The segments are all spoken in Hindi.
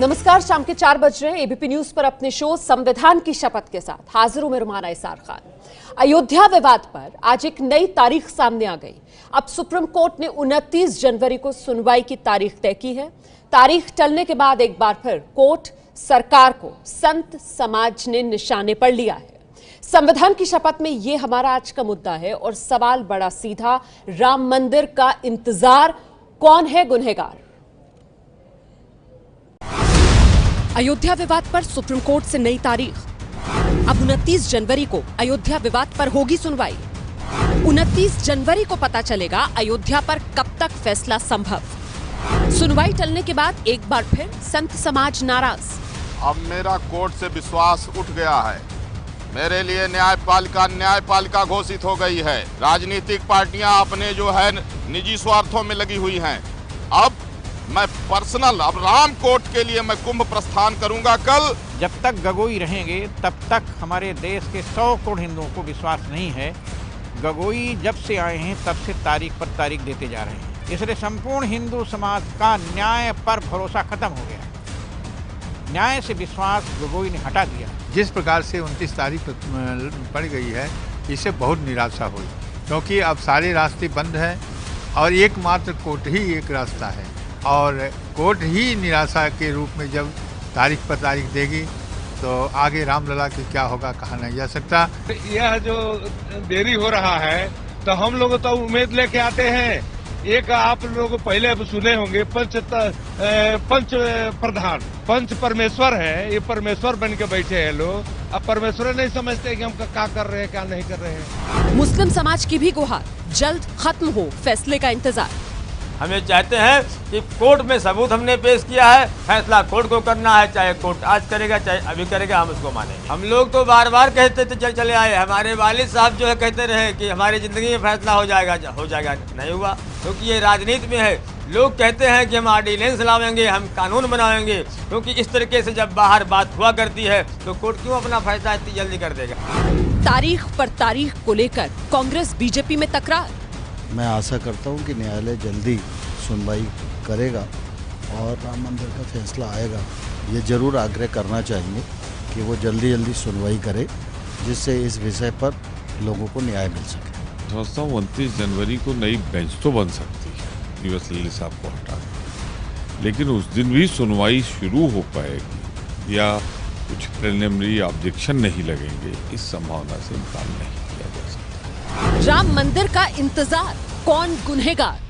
नमस्कार, शाम के 4 बज रहे हैं। एबीपी न्यूज पर अपने शो संविधान की शपथ के साथ हाजिर हूं मैं रुमाना इसार खान। अयोध्या विवाद पर आज एक नई तारीख सामने आ गई। अब सुप्रीम कोर्ट ने 29 जनवरी को सुनवाई की तारीख तय की है। तारीख टलने के बाद एक बार फिर कोर्ट सरकार को संत समाज ने निशाने पर लिया है। संविधान की शपथ में यह हमारा आज का मुद्दा है और सवाल बड़ा सीधा, राम मंदिर का इंतजार, कौन है गुनहगार? अयोध्या विवाद पर सुप्रीम कोर्ट से नई तारीख। अब 29 जनवरी को अयोध्या विवाद पर होगी सुनवाई। 29 जनवरी को पता चलेगा अयोध्या पर कब तक फैसला संभव। सुनवाई टलने के बाद एक बार फिर संत समाज नाराज। अब मेरा कोर्ट से विश्वास उठ गया है। मेरे लिए न्यायपालिका घोषित हो गई है। राजनीतिक पार्टियां अपने जो है निजी स्वार्थों में लगी हुई हैं। अब मैं पर्सनल अब राम कोर्ट के लिए मैं कुंभ प्रस्थान करूंगा। कल जब तक गगोई रहेंगे तब तक हमारे देश के 100 करोड़ हिंदुओं को विश्वास नहीं है। गगोई जब से आए हैं तब से तारीख पर तारीख देते जा रहे हैं। इसलिए संपूर्ण हिंदू समाज का न्याय पर भरोसा खत्म हो गया। न्याय से विश्वास गगोई ने हटा दिया। जिस प्रकार से 29 तारीख पड़ गई है, इससे बहुत निराशा हुई, क्योंकि अब सारे रास्ते बंद हैं और एकमात्र कोर्ट ही एक रास्ता है और कोर्ट ही निराशा के रूप में जब तारीख पर तारीख देगी तो आगे रामलला की क्या होगा कहा नहीं जा सकता। यह जो देरी हो रहा है तो हम लोग तो उम्मीद लेके आते हैं। एक आप लोग पहले सुने होंगे पंच प्रधान, पंच परमेश्वर है। ये परमेश्वर बन के बैठे हैं लोग। अब परमेश्वर नहीं समझते कि हम क्या कर रहे हैं क्या नहीं कर रहे हैं। मुस्लिम समाज की भी गुहार, जल्द खत्म हो फैसले का इंतजार। हमें चाहते हैं कि कोर्ट में सबूत हमने पेश किया है, फैसला कोर्ट को करना है। चाहे कोर्ट आज करेगा चाहे अभी करेगा, हम उसको मानेंगे। हम लोग तो बार बार कहते थे चले आए। हमारे वालिद साहब जो है कहते रहे कि हमारी ज़िंदगी में फैसला हो जाएगा, नहीं हुआ। क्योंकि ये राजनीति में है। लोग कहते हैं कि हम ऑर्डिनेंस लावेंगे, हम कानून बनाएंगे, क्योंकि इस तरीके से जब बाहर बात हुआ करती है तो कोर्ट क्यों अपना फैसला इतनी जल्दी कर देगा। तारीख पर तारीख को लेकर कांग्रेस बीजेपी में तकरार। मैं आशा करता हूं कि न्यायालय जल्दी सुनवाई करेगा और राम मंदिर का फैसला आएगा। ये जरूर आग्रह करना चाहिए कि वो जल्दी सुनवाई करे, जिससे इस विषय पर लोगों को न्याय मिल सके। समझता हूँ 29 जनवरी को नई बेंच तो बन सकती है निवास लल्ली साहब को हटा के, लेकिन उस दिन भी सुनवाई शुरू हो पाएगी या कुछ प्रिलिमिनरी ऑब्जेक्शन नहीं लगेंगे, इस संभावना से इनकार नहीं किया जा सकता। राम मंदिर का इंतजार, कौन गुनहगार?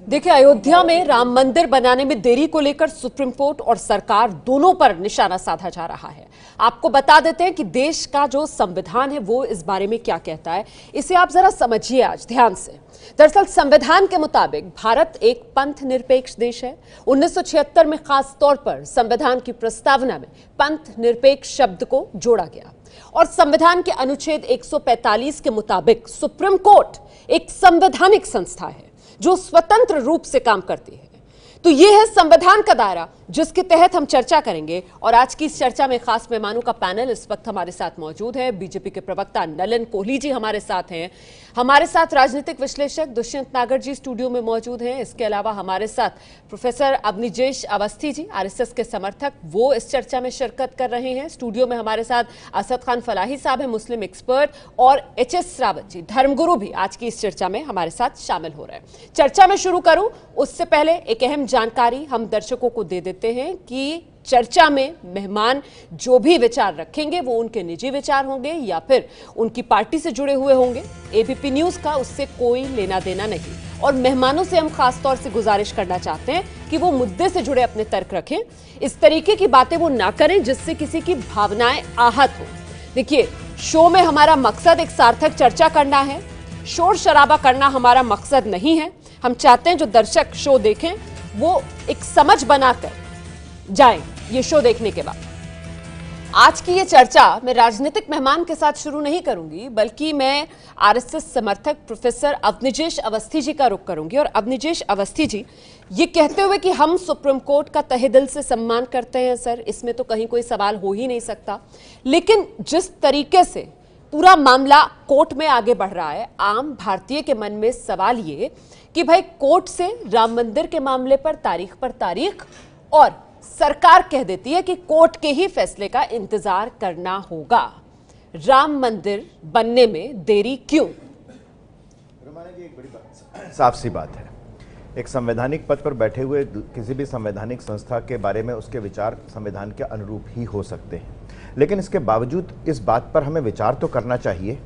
देखिए, अयोध्या में राम मंदिर बनाने में देरी को लेकर सुप्रीम कोर्ट और सरकार दोनों पर निशाना साधा जा रहा है। आपको बता देते हैं कि देश का जो संविधान है वो इस बारे में क्या कहता है। इसे आप जरा समझिए आज ध्यान से। दरअसल संविधान के मुताबिक भारत एक पंथ निरपेक्ष देश है। 1976 में खास तौर पर संविधान की प्रस्तावना में पंथ निरपेक्ष शब्द को जोड़ा गया और संविधान के अनुच्छेद 145 के मुताबिक सुप्रीम कोर्ट एक संवैधानिक संस्था है जो स्वतंत्र रूप से काम करती है। तो यह है संविधान का दायरा जिसके तहत हम चर्चा करेंगे। और आज की इस चर्चा में खास मेहमानों का पैनल इस वक्त हमारे साथ मौजूद है। बीजेपी के प्रवक्ता नलन कोहली जी हमारे साथ हैं। हमारे साथ राजनीतिक विश्लेषक दुष्यंत नागर जी स्टूडियो में मौजूद हैं। इसके अलावा हमारे साथ प्रोफेसर अवनिजेश अवस्थी जी, आरएसएस के समर्थक, वो इस चर्चा में शिरकत कर रहे हैं। स्टूडियो में हमारे साथ असद खान फलाही साहब हैं, मुस्लिम एक्सपर्ट, और एचएस रावत जी, धर्मगुरु, भी आज की इस चर्चा में हमारे साथ शामिल हो रहे हैं। चर्चा में शुरू करूं उससे पहले एक अहम जानकारी हम दर्शकों को दे देते हैं कि चर्चा में मेहमान जो भी विचार रखेंगे वो उनके निजी विचार होंगे या फिर उनकी पार्टी से जुड़े हुए होंगे। एबीपी न्यूज का उससे कोई लेना देना नहीं। और मेहमानों से हम खास तौर से गुजारिश करना चाहते हैं कि वो मुद्दे से जुड़े अपने तर्क रखें। इस तरीके की बातें वो ना करें जिससे किसी की भावनाएं आहत हो। देखिए, शो में हमारा मकसद एक सार्थक चर्चा करना है, शोर शराबा करना हमारा मकसद नहीं है। हम चाहते हैं जो दर्शक शो देखें वो एक समझ बनाकर जाएं ये शो देखने के बाद। आज की ये चर्चा मैं राजनीतिक मेहमान के साथ शुरू नहीं करूंगी, बल्कि मैं आरएसएस समर्थक प्रोफेसर अवनिजेश अवस्थी जी का रुख करूंगी। और अवनिजेश अवस्थी जी, ये कहते हुए कि हम सुप्रीम कोर्ट का तहे दिल से सम्मान करते हैं सर, इसमें तो कहीं कोई सवाल हो ही नहीं सकता, लेकिन जिस तरीके से पूरा मामला कोर्ट में आगे बढ़ रहा है, आम भारतीय के मन में सवाल ये कि भाई कोर्ट से राम मंदिर के मामले पर तारीख और सरकार कह देती है कि कोर्ट के ही फैसले का इंतजार करना होगा। राम मंदिर बनने में देरी क्यों? साफ सी बात है, एक संवैधानिक पद पर बैठे हुए किसी भी संवैधानिक संस्था के बारे में उसके विचार संविधान के अनुरूप ही हो सकते हैं, लेकिन इसके बावजूद इस बात पर हमें विचार तो करना चाहिए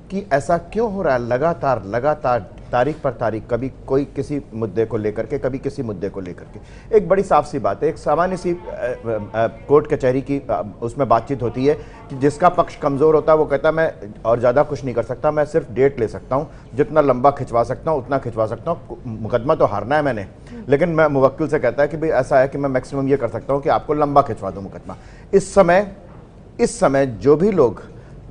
कि ऐसा क्यों हो रहा है। लगातार तारीख पर तारीख, कभी कोई किसी मुद्दे को लेकर के, कभी किसी मुद्दे को लेकर के। एक बड़ी साफ सी बात है, एक सामान्य सी कोर्ट कचहरी की उसमें बातचीत होती है कि जिसका पक्ष कमज़ोर होता है वो कहता है मैं और ज़्यादा कुछ नहीं कर सकता, मैं सिर्फ डेट ले सकता हूँ, जितना लंबा खिंचवा सकता हूँ उतना खिंचवा सकता हूँ, मुकदमा तो हारना है मैंने, लेकिन मैं मुवक्किल से कहता है कि भाई ऐसा है कि मैं मैक्सिमम ये कर सकता हूँ कि आपको लंबा खिंचवा दूँ मुकदमा। इस समय जो भी लोग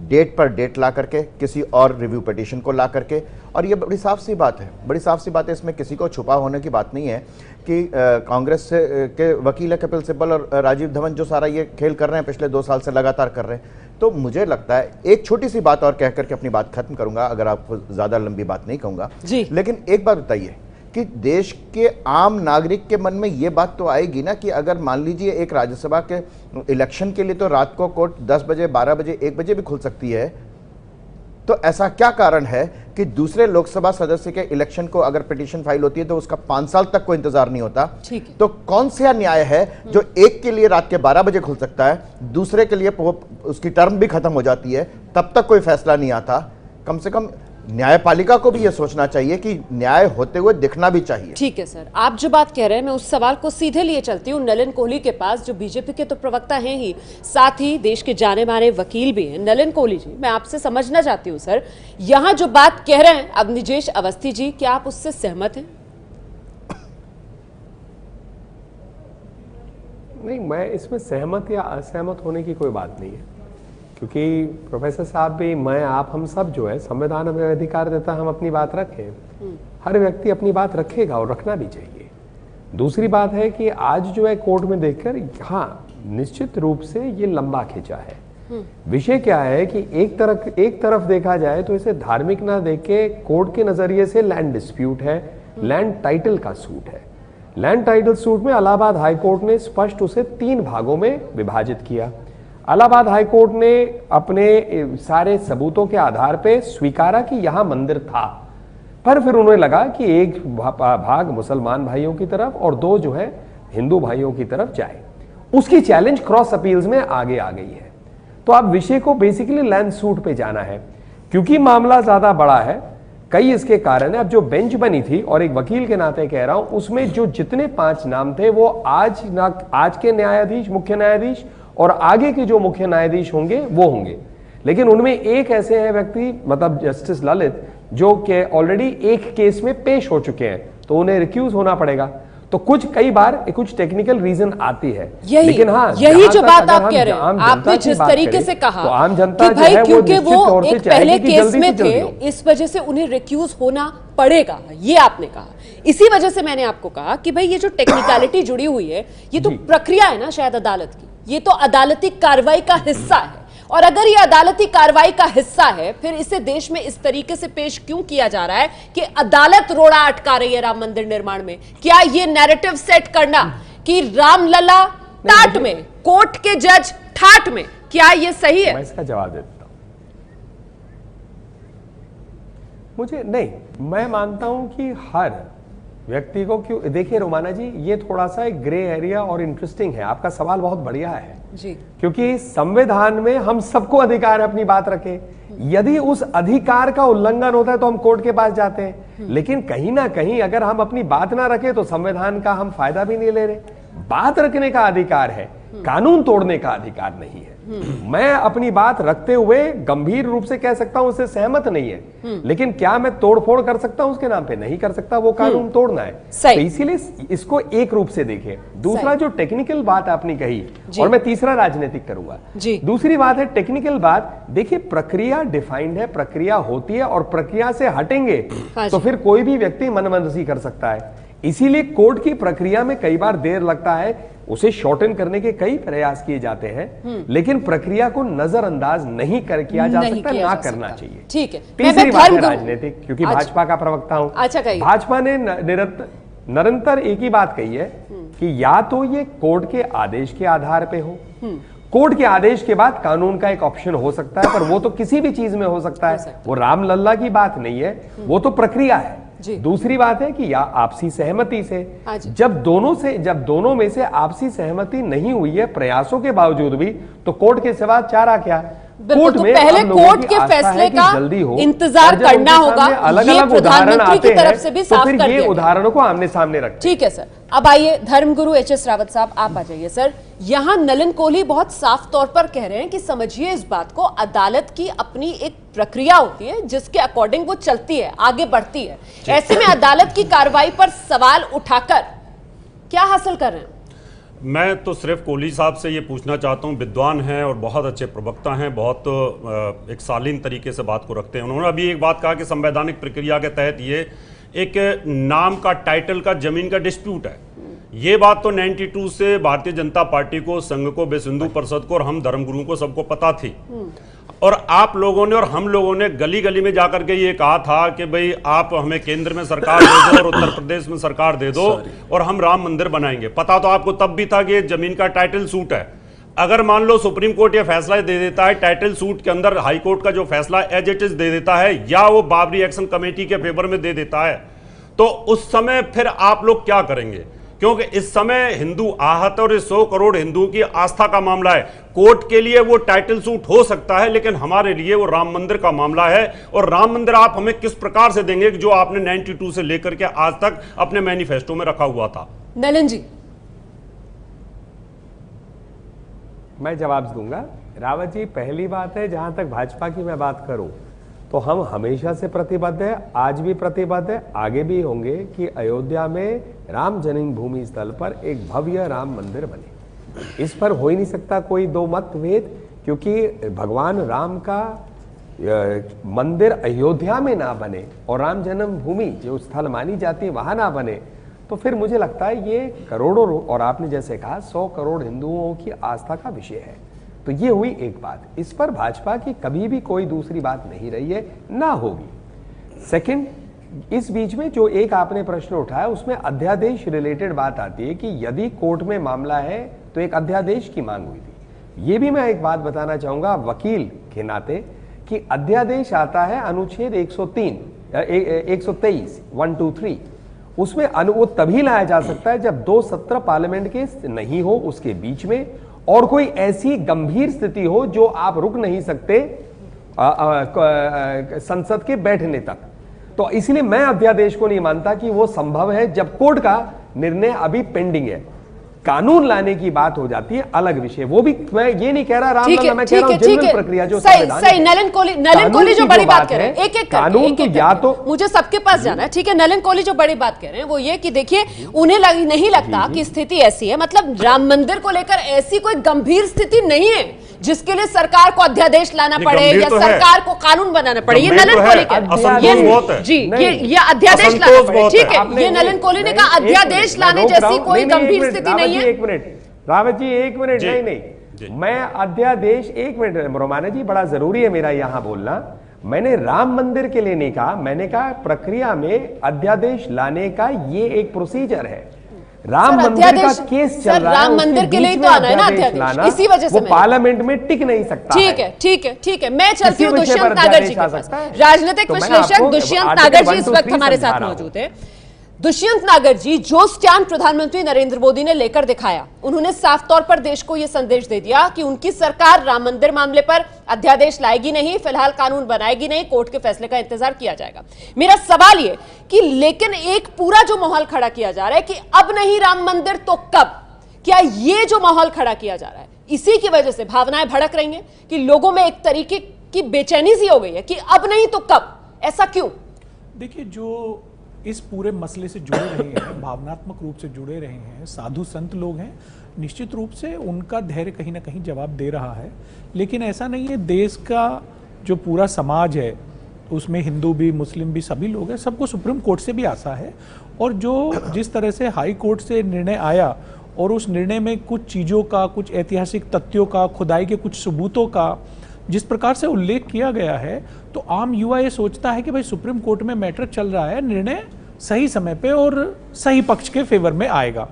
डेट पर डेट ला करके, किसी और रिव्यू पिटीशन को ला करके, और ये बड़ी साफ सी बात है, इसमें किसी को छुपा होने की बात नहीं है कि कांग्रेस के वकील है कपिल सिब्बल और राजीव धवन जो सारा ये खेल कर रहे हैं पिछले 2 साल से लगातार कर रहे हैं। तो मुझे लगता है एक छोटी सी बात और कह करके अपनी बात खत्म करूंगा, अगर आपको ज्यादा लंबी बात नहीं कहूंगा, लेकिन एक बात बताइए कि देश के आम नागरिक के मन में ये बात तो आएगी ना कि अगर मान लीजिए एक राज्यसभा के इलेक्शन के लिए तो रात को कोर्ट 10 बजे, 12 बजे, 1 बजे भी खुल सकती है, तो ऐसा क्या कारण है कि दूसरे लोकसभा सदस्य के इलेक्शन को अगर पिटीशन फाइल होती है तो उसका 5 साल तक कोई इंतजार नहीं होता? तो कौन सा न्याय है जो एक के लिए रात के 12 बजे खुल सकता है, दूसरे के लिए उसकी टर्म भी खत्म हो जाती है, तब तक कोई फैसला नहीं आता? कम से कम न्यायपालिका को भी यह सोचना चाहिए कि न्याय होते हुए दिखना भी चाहिए। ठीक है सर, आप जो बात कह रहे हैं मैं उस सवाल को सीधे लिए चलती हूँ नलिन कोहली के पास, जो बीजेपी के तो प्रवक्ता हैं ही, साथ ही देश के जाने माने वकील भी हैं। नलिन कोहली जी, मैं आपसे समझना चाहती हूँ सर, यहाँ जो बात कह रहे हैं अब निजेश अवस्थी जी, क्या आप उससे सहमत हैं? नहीं, मैं इसमें सहमत या असहमत होने की कोई बात नहीं है, क्योंकि प्रोफेसर साहब भी, मैं, आप, हम सब जो है, संविधान हमें अधिकार देता है हम अपनी बात रखें। हर व्यक्ति अपनी बात रखेगा और रखना भी चाहिए। दूसरी बात है कि आज जो है कोर्ट में देखकर, हाँ निश्चित रूप से ये लंबा खिंचा है। विषय क्या है कि एक तरफ देखा जाए तो इसे धार्मिक ना देख के कोर्ट के नजरिए से लैंड डिस्प्यूट है, लैंड टाइटल का सूट है। लैंड टाइटल सूट में इलाहाबाद हाईकोर्ट ने स्पष्ट उसे 3 भागों में विभाजित किया। इलाहाबाद हाईकोर्ट ने अपने सारे सबूतों के आधार पे स्वीकारा कि यहां मंदिर था, पर फिर उन्हें लगा कि एक भाग मुसलमान भाइयों की तरफ और 2 जो है हिंदू भाइयों की तरफ जाए। उसकी चैलेंज क्रॉस अपील्स में आगे आ गई है। तो अब विषय को बेसिकली लैंड सूट पे जाना है, क्योंकि मामला ज्यादा बड़ा है। कई इसके कारण है। अब जो बेंच बनी थी, और एक वकील के नाते कह रहा हूं, उसमें जो जितने 5 नाम थे वो आज के न्यायाधीश, मुख्य न्यायाधीश और आगे के जो मुख्य न्यायाधीश होंगे वो होंगे, लेकिन उनमें एक ऐसे हैं व्यक्ति, मतलब जस्टिस ललित, जो कि ऑलरेडी एक केस में पेश हो चुके हैं, तो उन्हें रिक्यूज होना पड़ेगा। तो कई बार कुछ टेक्निकल रीजन आती है, लेकिन हाँ, यही जो बात आप कह रहे हैं, आपने जिस तरीके से कहा, तो आम जनता कि भाई क्योंकि वो एक पहले केस में थे, इस वजह से उन्हें रिक्यूज होना पड़ेगा, ये आपने कहा। इसी वजह से मैंने आपको कहा कि भाई ये जो टेक्निकलिटी जुड़ी हुई है, ये तो प्रक्रिया है ना शायद अदालत की, ये तो अदालती कार्रवाई का हिस्सा है। और अगर ये अदालती कार्रवाई का हिस्सा है, फिर इसे देश में इस तरीके से पेश क्यों किया जा रहा है कि अदालत रोड़ा अटका रही है राम मंदिर निर्माण में? क्या ये नैरेटिव सेट करना कि रामलला टाट में, कोर्ट के जज ठाट में, क्या ये सही है? मैं इसका जवाब देता हूं। मुझे नहीं, मैं मानता हूं कि हर व्यक्ति को, क्यों, देखिए रोमाना जी, ये थोड़ा सा एक ग्रे एरिया और इंटरेस्टिंग है। आपका सवाल बहुत बढ़िया है जी, क्योंकि संविधान में हम सबको अधिकार है अपनी बात रखें। यदि उस अधिकार का उल्लंघन होता है तो हम कोर्ट के पास जाते हैं, लेकिन कहीं ना कहीं अगर हम अपनी बात ना रखें तो संविधान का हम फायदा भी नहीं ले रहे। बात रखने का अधिकार है, कानून तोड़ने का अधिकार नहीं है। मैं अपनी बात रखते हुए गंभीर रूप से कह सकता हूं उससे सहमत नहीं है, लेकिन क्या मैं तोड़फोड़ कर सकता हूं उसके नाम पे? नहीं कर सकता, वो कानून तोड़ना है। तो इसीलिए इसको एक रूप से देखें। दूसरा जो टेक्निकल बात आपने कही, और मैं तीसरा राजनीतिक करूंगा। दूसरी बात है टेक्निकल बात। देखिए, प्रक्रिया डिफाइंड है, प्रक्रिया होती है, और प्रक्रिया से हटेंगे तो फिर कोई भी व्यक्ति मनमर्जी कर सकता है। इसीलिए कोर्ट की प्रक्रिया में कई बार देर लगता है, उसे शॉर्टन करने के कई प्रयास किए जाते हैं, लेकिन प्रक्रिया को नजरअंदाज नहीं किया जा सकता, ना करना चाहिए। ठीक है। तीसरी बात है राजनीतिक, क्योंकि भाजपा का प्रवक्ता हूं। भाजपा ने निरंतर एक ही बात कही है कि या तो ये कोर्ट के आदेश के आधार पे हो, कोर्ट के आदेश के बाद कानून का एक ऑप्शन हो सकता है, पर वो तो किसी भी चीज में हो सकता है, वो राम लल्ला की बात नहीं है, वो तो प्रक्रिया है। दूसरी बात है कि या आपसी सहमति से, जब दोनों में से आपसी सहमति नहीं हुई है प्रयासों के बावजूद भी, तो कोर्ट के सिवा चारा क्या? कोर्ट तो में पहले कोर्ट के फैसले का इंतजार करना होगा, ये प्रधानमंत्री की तरफ से भी साफ कर दिया गया। उदाहरणों को आमने सामने रखें। ठीक है सर, अब आइए धर्मगुरु एच.एस. रावत साहब, आप आ जाइए सर। यहाँ नलिन कोहली बहुत साफ तौर पर कह रहे हैं कि समझिए इस बात को, अदालत की अपनी एक प्रक्रिया होती है जिसके अकॉर्डिंग वो चलती है, आगे बढ़ती है। ऐसे में अदालत की कार्रवाई पर सवाल उठाकर क्या हासिल कर रहे हैं? मैं तो सिर्फ कोहली साहब से ये पूछना चाहता हूँ, विद्वान हैं और बहुत अच्छे प्रवक्ता हैं, बहुत एक शालीन तरीके से बात को रखते हैं। उन्होंने अभी एक बात कहा कि संवैधानिक प्रक्रिया के तहत ये एक नाम का, टाइटल का, जमीन का डिस्प्यूट है। ये बात तो 92 से भारतीय जनता पार्टी को, संघ को, विश्व हिंदू परिषद को और हम धर्मगुरुओं को सबको पता थी। और आप लोगों ने और हम लोगों ने गली गली में जाकर के ये कहा था कि भाई आप हमें केंद्र में सरकार दे दो और उत्तर प्रदेश में सरकार दे दो और हम राम मंदिर बनाएंगे। पता तो आपको तब भी था कि ये जमीन का टाइटल सूट है। अगर मान लो सुप्रीम कोर्ट ये फैसला दे देता है, टाइटल सूट के अंदर हाई कोर्ट का जो फैसला एज इट इज दे देता है, या वो बाबरी एक्शन कमेटी के फेवर में दे देता है, तो उस समय फिर आप लोग क्या करेंगे? क्योंकि इस समय हिंदू आहत और 100 करोड़ हिंदुओं की आस्था का मामला है। कोर्ट के लिए वो टाइटल सूट हो सकता है, लेकिन हमारे लिए वो राम मंदिर का मामला है। और राम मंदिर आप हमें किस प्रकार से देंगे, जो आपने 92 से लेकर के आज तक अपने मैनिफेस्टो में रखा हुआ था? नलिन जी, मैं जवाब दूंगा। रावत जी, पहली बात है, जहां तक भाजपा की मैं बात करूं तो हम हमेशा से प्रतिबद्ध है, आज भी प्रतिबद्ध है, आगे भी होंगे कि अयोध्या में राम जन्मभूमि स्थल पर एक भव्य राम मंदिर बने। इस पर हो ही नहीं सकता कोई दो मतभेद, क्योंकि भगवान राम का मंदिर अयोध्या में ना बने और राम जन्मभूमि जो स्थल मानी जाती है वहां ना बने, तो फिर मुझे लगता है ये करोड़ों, और आपने जैसे कहा 100 करोड़ हिंदुओं की आस्था का विषय है। तो ये हुई एक बात, इस पर भाजपा की कभी भी कोई दूसरी बात नहीं रही है, ना होगी। सेकंड, इस बीच में जो एक आपने प्रश्न उठाया उसमें अध्यादेश रिलेटेड बात आती है कि यदि कोर्ट में मामला है तो एक अध्यादेश की मांग हुई थी। ये भी मैं एक बात बताना चाहूंगा वकील के नाते कि अध्यादेश आता है अनुच्छेद 123 123, उसमें वो तभी लाया जा सकता है जब 2 सत्र पार्लियामेंट के नहीं हो, उसके बीच में, और कोई ऐसी गंभीर स्थिति हो जो आप रुक नहीं सकते संसद के बैठने तक। तो इसलिए मैं अध्यादेश को नहीं मानता कि वो संभव है जब कोर्ट का निर्णय अभी पेंडिंग है। कानून लाने की बात हो जाती है, अलग विषय। वो भी मैं ये नहीं कह रहा रामलला, मैं कह रहा हूं जेन्युइन प्रक्रिया जो सही। नलिन कोहली जो बड़ी बात कह रहे हैं, एक कानून तो या तो मुझे सबके पास जाना है, ठीक है। नलिन कोहली जो बड़ी बात कह रहे हैं वो ये कि देखिए उन्हें नहीं लगता कि स्थिति ऐसी है, मतलब राम मंदिर को लेकर ऐसी कोई गंभीर स्थिति नहीं है जिसके लिए सरकार को अध्यादेश लाना पड़े या सरकार को कानून बनाना पड़े। ये नलिन कोहली कह रहे हैं जी, ये अध्यादेश लाना पड़े, ठीक है। ये नलिन कोहली ने कहा अध्यादेश लाने जैसी कोई गंभीर स्थिति नहीं है। 1 मिनट रावत जी, 1 मिनट, नहीं, मैं अध्यादेश 1 मिनट रोमाना जी, बड़ा जरूरी है मेरा यहां बोलना। मैंने राम मंदिर के लिए नहीं कहा, मैंने कहा प्रक्रिया में अध्यादेश लाने का ये एक प्रोसीजर है। राम मंदिर का केस चल रहा है, राम मंदिर के लिए तो आना है ना अध्यादेश, इसी वजह से वो पार्लियामेंट में टिक नहीं सकता। ठीक है। मैं चलती हूँ दुष्यंत नागर जी के पास। राजनीतिक विश्लेषक दुष्यंत नागर जी इस वक्त हमारे साथ मौजूद है। दुष्यंत नागर जी, जो स्टैंड प्रधानमंत्री नरेंद्र मोदी ने लेकर दिखाया, उन्होंने साफ तौर पर देश को यह संदेश दे दिया कि उनकी सरकार राम मंदिर मामले पर अध्यादेश लाएगी नहीं, फिलहाल कानून बनाएगी नहीं, कोर्ट के फैसले का इंतजार किया जाएगा। मेरा सवाल यह कि लेकिन एक पूरा जो माहौल खड़ा किया जा रहा है कि अब नहीं राम मंदिर तो कब, क्या ये जो माहौल खड़ा किया जा रहा है इसी की वजह से भावनाएं भड़क रही हैं कि लोगों में एक तरीके की बेचैनी सी हो गई है कि अब नहीं तो कब? ऐसा क्यों? देखिए, जो इस पूरे मसले से जुड़े रहे हैं, भावनात्मक रूप से जुड़े रहे हैं, साधु संत लोग हैं, निश्चित रूप से उनका धैर्य कहीं ना कहीं जवाब दे रहा है। लेकिन ऐसा नहीं है, देश का जो पूरा समाज है उसमें हिंदू भी, मुस्लिम भी, सभी लोग हैं, सबको सुप्रीम कोर्ट से भी आशा है। और जो जिस तरह से हाई कोर्ट से निर्णय आया और उस निर्णय में कुछ चीज़ों का, कुछ ऐतिहासिक तथ्यों का, खुदाई के कुछ सबूतों का जिस प्रकार से उल्लेख किया गया है, तो आम युवा ये सोचता है कि भाई सुप्रीम कोर्ट में मैटर चल रहा है, निर्णय सही समय पे और सही पक्ष के फेवर में आएगा।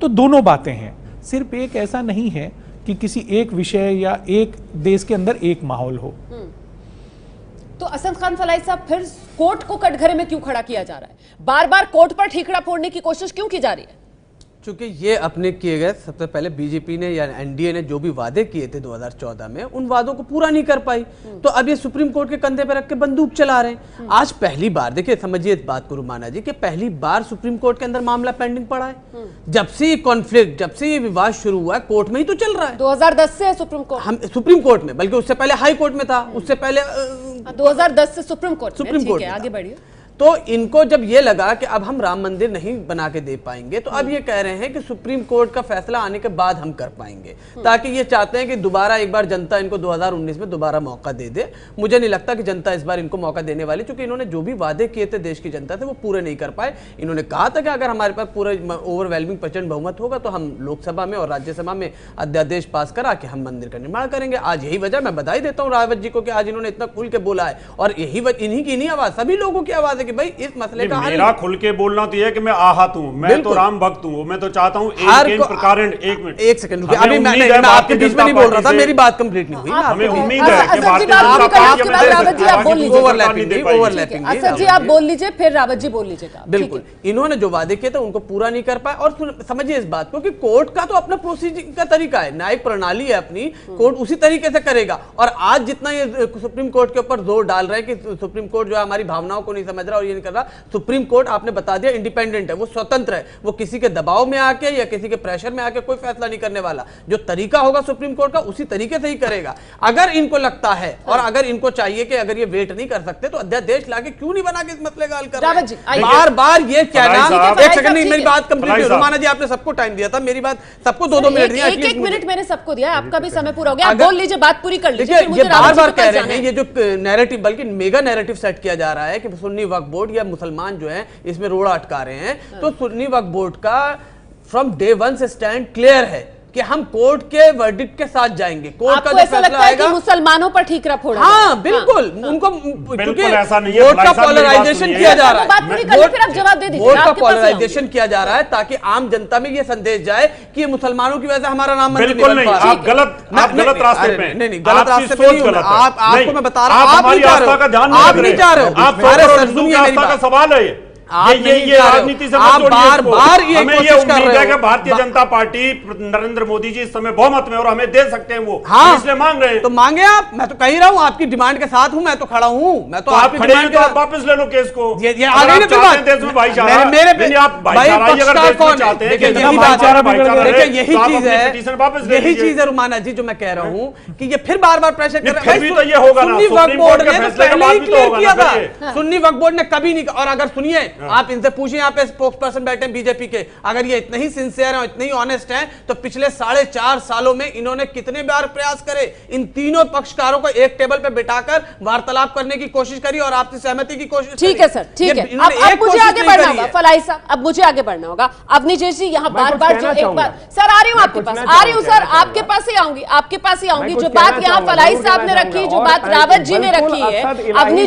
तो दोनों बातें हैं, सिर्फ एक ऐसा नहीं है कि किसी एक विषय या एक देश के अंदर एक माहौल हो। तो असद खान फलाई साहब, फिर कोर्ट को कटघरे में क्यों खड़ा किया जा रहा है? बार बार कोर्ट पर ठीकरा फोड़ने की कोशिश क्यों की जा रही है? चूंकि ये अपने किए गए, सबसे पहले बीजेपी ने या एनडीए ने जो भी वादे किए थे 2014 में, उन वादों को पूरा नहीं कर पाई, तो अब ये सुप्रीम कोर्ट के कंधे पर रख के बंदूक चला रहे हैं। आज पहली बार, देखिए समझिए इस बात को रुमाना जी, कि पहली बार सुप्रीम कोर्ट के अंदर मामला पेंडिंग पड़ा है। जब से ये कॉन्फ्लिक्ट, जब से ये विवाद शुरू हुआ है, कोर्ट में ही तो चल रहा है। 2010 से सुप्रीम कोर्ट, हम सुप्रीम कोर्ट में, बल्कि उससे पहले हाई कोर्ट में था, उससे पहले 2010 से सुप्रीम कोर्ट में आगे बढ़िए। तो इनको जब ये लगा कि अब हम राम मंदिर नहीं बना के दे पाएंगे, तो अब ये कह रहे हैं कि सुप्रीम कोर्ट का फैसला आने के बाद हम कर पाएंगे, ताकि ये चाहते हैं कि दोबारा एक बार जनता इनको 2019 में दोबारा मौका दे दे। मुझे नहीं लगता कि जनता इस बार इनको मौका देने वाली, क्योंकि इन्होंने जो भी वादे किए थे देश की जनता से वो पूरे नहीं कर पाए। इन्होंने कहा था कि अगर हमारे पास पूरा ओवरवेलमिंग प्रचंड बहुमत होगा तो हम लोकसभा में और राज्यसभा में अध्यादेश पास करा के हम मंदिर का निर्माण करेंगे। आज यही वजह, मैं बधाई देता हूँ रावत जी को कि आज इन्होंने इतना खुल के बोला है, और यही इन्हीं की आवाज, सभी लोगों की आवाज है कि भाई इस मसले मेरा खुल के बोलना तो यह है कि मैं आहत हूं, मैं तो राम भक्त हूं, मैं तो चाहता हूं एक सेकंड अभी मैं आपके बीच में नहीं बोल रहा था, मेरी बात कंप्लीट नहीं हुई। हमें उम्मीद है कि भारतीय जनता ओवरलैपिंग। असद जी आप बोल लीजिए, फिर रावत जी बोल लीजिएगा। बिल्कुल, इन्होंने जो वादे किए थे उनको पूरा नहीं कर पाए। और समझिए इस बात को कि कोर्ट का तो अपना प्रोसीजर का तरीका है, न्यायिक प्रणाली है अपनी, कोर्ट उसी तरीके से करेगा। और आज जितना ये सुप्रीम कोर्ट के ऊपर जोर डाल रहे हैं कि सुप्रीम कोर्ट जो है हमारी भावनाओं को नहीं समझ रहा और ये नहीं कर रहा, सुप्रीम कोर्ट आपने बता दिया इंडिपेंडेंट है, वो स्वतंत्र है, वो किसी के दबाव में आके या किसी के प्रेशर में आके कोई फैसला नहीं करने वाला। जो तरीका होगा सुप्रीम कोर्ट का उसी तरीके से ही करेगा। अगर इनको लगता है और अगर इनको चाहिए कि अगर ये वेट नहीं कर सकते तो अध्यादेश लाके क्यों नहीं बना के इस मसले का हल कर रहे हैं? बार बार ये कहना, एक सेकंड नहीं, मेरी बात कंप्लीट, रुमाना जी आपने सबको टाइम दिया था, मेरी बात सबको 2-2 मिनट दिया, एक मिनट मैंने सबको दिया, आपका भी समय पूरा हो गया, बोल लीजिए, बात पूरी कर लीजिए। ये बार बार कह रहे हैं, ये जो नैरेटिव, बल्कि मेगा नैरेटिव सेट किया जा रहा है कि सुन्नी वक्फ बोर्ड या मुसलमान जो है इसमें रोड़ा अटका रहे हैं, तो सुन्नी वक्फ बोर्ड का फ्रॉम डे 1 से स्टैंड क्लियर है कि हम कोर्ट के वर्डिक्ट के साथ जाएंगे। कोर्ट का जो फैसला आएगा मुसलमानों पर ठीकरा फोड़ा, हाँ बिल्कुल, उनको क्योंकि वोट का पोलराइजेशन किया जा रहा है, वोट का पोलराइजेशन किया जा रहा है ताकि आम जनता में ये संदेश जाए कि ये मुसलमानों की वजह से हमारा नाम मंदिर बिल्कुल नहीं, आप गलत रास्ते पे, नहीं गलत रास्ते पे नहीं, आपको मैं बता रहा हूँ, आप नहीं चाह रहे हो, आप सुनिए मेरी बात का सवाल है ये राजनीति से मत जोड़िए। बार बार हमें ये उम्मीद है कि भारतीय जनता पार्टी नरेंद्र मोदी जी इस समय बहुमत में और हमें दे सकते हैं, वो हाँ, इसलिए मांग रहे हैं। तो मांगे आप, मैं तो कह रहा हूँ आपकी डिमांड के साथ हूँ, मैं तो खड़ा हूँ, मैं तो आपकी डिमांड के साथ वापस ले लो केस को। ये आ गई ना फिर बात, देश में भाईचारा, आप भाईचारा अगर देश में चाहते हैं कि यही चीज है, यही चीज है रुमाना जी जो मैं कह रहा हूँ कि ये फिर बार बार प्रेशर कर रहे हैं। तो ये होगा ना, सुन्नी वक्फ बोर्ड ने पहले ही क्लियर किया था, सुन्नी वक्फ बोर्ड ने कभी नहीं। और अगर सुनिए, आप इनसे पूछिए, यहाँ पे स्पोक्स पर्सन बैठे हैं बीजेपी के, अगर ये इतने ही सिंसियर हैं, इतने ही ऑनेस्ट हैं, तो पिछले 4.5 सालों में इन्होंने कितने बार प्रयास करे इन तीनों पक्षकारों को एक टेबल पे बिठाकर वार्तालाप करने की कोशिश करी और आपसे सहमति की कोशिश। ठीक है सर, ठीक है, अब मुझे आगे बढ़ना होगा फलाई साहब, अब मुझे आगे बढ़ना होगा। अवनी जी यहाँ बार बार जो एक बार, सर आ रही हूँ आपके पास, आ रही हूँ सर, आपके पास ही आऊंगी, आपके पास ही आऊंगी। जो बात यहाँ फलाई साहब ने रखी, जो बात रावत जी ने रखी है, अवनी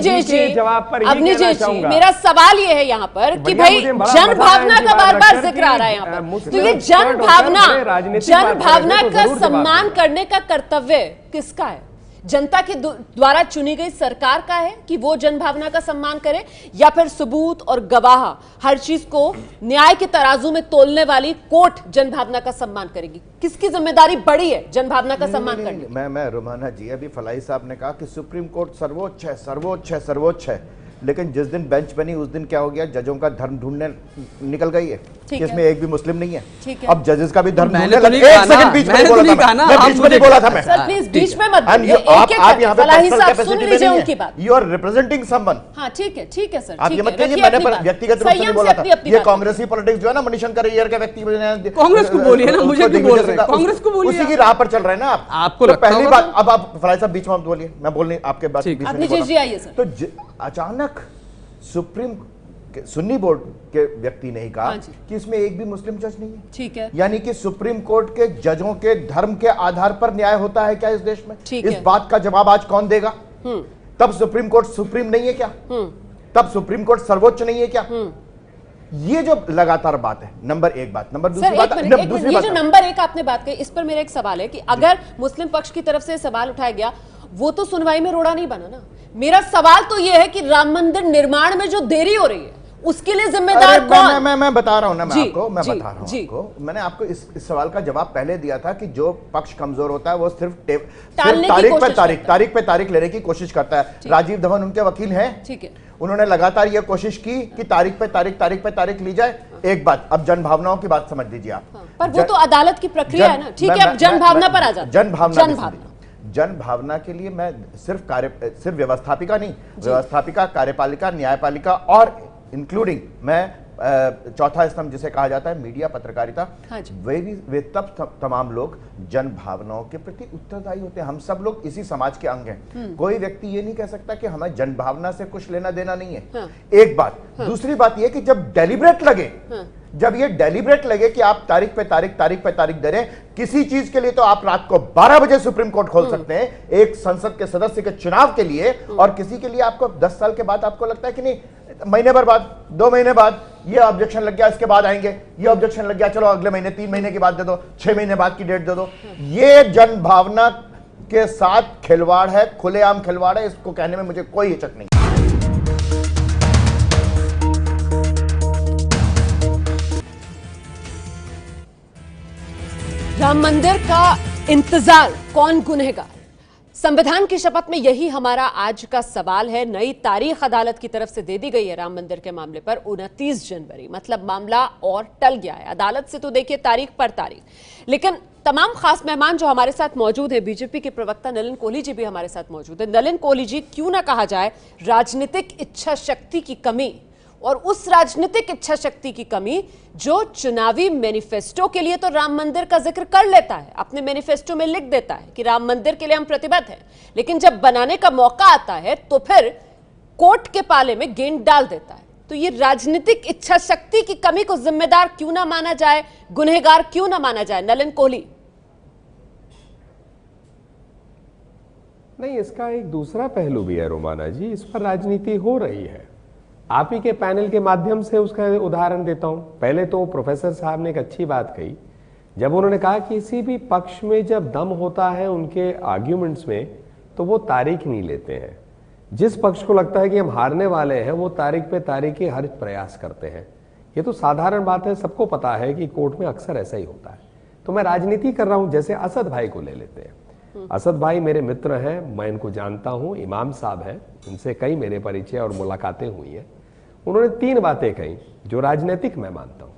जी, मेरा सवाल ये है यहाँ पर कि भाई जन भावना का बार बार जिक्र आ रहा है यहाँ पर, तो ये जन भावना का सम्मान करने का कर्तव्य किसका है? जनता के द्वारा चुनी गई सरकार का है कि वो जन भावना का सम्मान करे, या फिर सबूत और गवाह हर चीज को न्याय के तराजू में तोलने वाली कोर्ट जन भावना का सम्मान करेगी? किसकी जिम्मेदारी बड़ी है जन भावना का सम्मान करने? मैं रुमाना जी, अभी फलाई साहब ने कहा कि सुप्रीम कोर्ट सर्वोच्च है, सर्वोच्च है, सर्वोच्च है, लेकिन जिस दिन बेंच बनी उस दिन क्या हो गया, जजों का धर्म ढूंढने निकल गई है कि इसमें एक भी मुस्लिम नहीं है। अब जजेस का भी धर्म ढूंढने लगे। एक सेकंड बीच में बोला था मैं, बीच में बोला था मैं, सर प्लीज बीच में मत, आप यहाँ पे पर्सनल कैपेसिटी में नहीं है, यू आर रिप्रेजेंटिंग समवन। हाँ ठीक है सर, आप ये मत कहिए मैंने व्यक्तिगत रूप से नहीं बोला था, ये कांग्रेसी पॉलिटिक्स जो है ना मणिशंकर अय्यर के व्यक्ति, कांग्रेस को बोलिए ना, मुझे क्यों बोल रहे हैं? कांग्रेस को बोलिए, उसी की राह पर चल रहे हैं ना आप। आपको पहली बात, अब आप फलाई साहब बीच में मत बोलिए, मैं बोलने आपके बात तो अचानक सुन्नी बोर्ड के व्यक्ति ने कहा कि इसमें एक भी मुस्लिम जज नहीं है। ठीक है, यानी कि सुप्रीम कोर्ट के जजों के धर्म के आधार पर न्याय होता है क्या इस देश में? इस बात का जवाब आज कौन देगा? तब सुप्रीम कोर्ट सुप्रीम नहीं है क्या? तब सुप्रीम कोर्ट सर्वोच्च नहीं है क्या? ये जो लगातार बात है, नंबर एक बात। नंबर सर, दूसरी बात, ये जो नंबर एक आपने बात कही, इस पर मेरा एक सवाल है कि अगर मुस्लिम पक्ष की तरफ से सवाल उठाया गया, वो तो सुनवाई में रोड़ा नहीं बना ना। मेरा सवाल तो ये है कि राम मंदिर निर्माण में जो देरी हो रही है उसके लिए जिम्मेदार कौन? मैं बता रहा हूं ना, मैं बता रहा हूं आपको। मैंने आपको इस सवाल का जवाब पहले दिया था कि जो पक्ष कमजोर होता है वो सिर्फ तारीख पे तारीख लेने की कोशिश करता है। राजीव धवन उनके वकील हैं, ठीक है, उन्होंने लगातार यह कोशिश की कि तारीख पे तारीख ली जाए। एक बात, अब जन भावनाओं की बात समझ लीजिए आप। पर वो तो अदालत की प्रक्रिया है ना, ठीक है, अब जन भावना पर आ जाए। जन भावना के लिए मैं सिर्फ व्यवस्थापिका नहीं, व्यवस्थापिका, कार्यपालिका, न्यायपालिका और इंक्लूडिंग मैं चौथा स्तंभ जिसे कहा जाता है मीडिया, पत्रकारिता, वे तब तमाम लोग जन भावनाओं के प्रति उत्तरदायी होते हैं। हम सब लोग इसी समाज के अंग हैं। कोई व्यक्ति ये नहीं कह सकता कि हमें जन भावना से कुछ लेना देना नहीं है। एक बात। दूसरी बात यह कि जब डेलिब्रेट लगे, जब ये डेलिब्रेट लगे कि आप तारीख पे तारीख दे रहे हैं, किसी चीज के लिए तो आप रात को 12 बजे सुप्रीम कोर्ट खोल सकते हैं एक संसद के सदस्य के चुनाव के लिए, और किसी के लिए आपको 10 साल के बाद आपको लगता है कि नहीं, महीने भर बाद, 2 महीने बाद ये ऑब्जेक्शन लग गया, इसके बाद आएंगे, ये ऑब्जेक्शन लग गया, चलो अगले महीने, 3 महीने के बाद दे दो, 6 महीने बाद की डेट दे दो। ये जन भावना के साथ खिलवाड़ है, खुलेआम खिलवाड़ है। इसको कहने में मुझे कोई हिचक नहीं। राम मंदिर का इंतजार, कौन गुनहगार? संविधान की शपथ में यही हमारा आज का सवाल है। नई तारीख अदालत की तरफ से दे दी गई है राम मंदिर के मामले पर 29 जनवरी, मतलब मामला और टल गया है। अदालत से तो देखिए तारीख पर तारीख, लेकिन तमाम खास मेहमान जो हमारे साथ मौजूद हैं, बीजेपी के प्रवक्ता नलिन कोहली जी भी हमारे साथ मौजूद है। नलिन कोहली जी, क्यों ना कहा जाए राजनीतिक इच्छा शक्ति की कमी, और उस राजनीतिक इच्छा शक्ति की कमी जो चुनावी मैनिफेस्टो के लिए तो राम मंदिर का जिक्र कर लेता है, अपने मैनिफेस्टो में लिख देता है कि राम मंदिर के लिए हम प्रतिबद्ध हैं, लेकिन जब बनाने का मौका आता है तो फिर कोर्ट के पाले में गेंद डाल देता है। तो ये राजनीतिक इच्छा शक्ति की कमी को जिम्मेदार क्यों ना माना जाए, गुनहगार क्यों ना माना जाए? नलिन कोहली। नहीं, इसका एक दूसरा पहलू भी है रोमाना जी, इस पर राजनीति हो रही है। आप ही के पैनल के माध्यम से उसका उदाहरण देता हूं। पहले तो प्रोफेसर साहब ने एक अच्छी बात कही, जब उन्होंने कहा कि किसी भी पक्ष में जब दम होता है उनके आर्ग्यूमेंट्स में, तो वो तारीख नहीं लेते हैं। जिस पक्ष को लगता है कि हम हारने वाले हैं, वो तारीख पे तारीख के हर प्रयास करते हैं। ये तो साधारण बात है, सबको पता है कि कोर्ट में अक्सर ऐसा ही होता है। तो मैं राजनीति कर रहा हूं, जैसे असद भाई को ले लेते हैं। असद भाई मेरे मित्र हैं, मैं इनको जानता हूं, इमाम साहब हैं, इनसे कई मेरे परिचय और मुलाकातें हुई हैं। उन्होंने 3 बातें कही जो राजनीतिक मैं मानता हूं।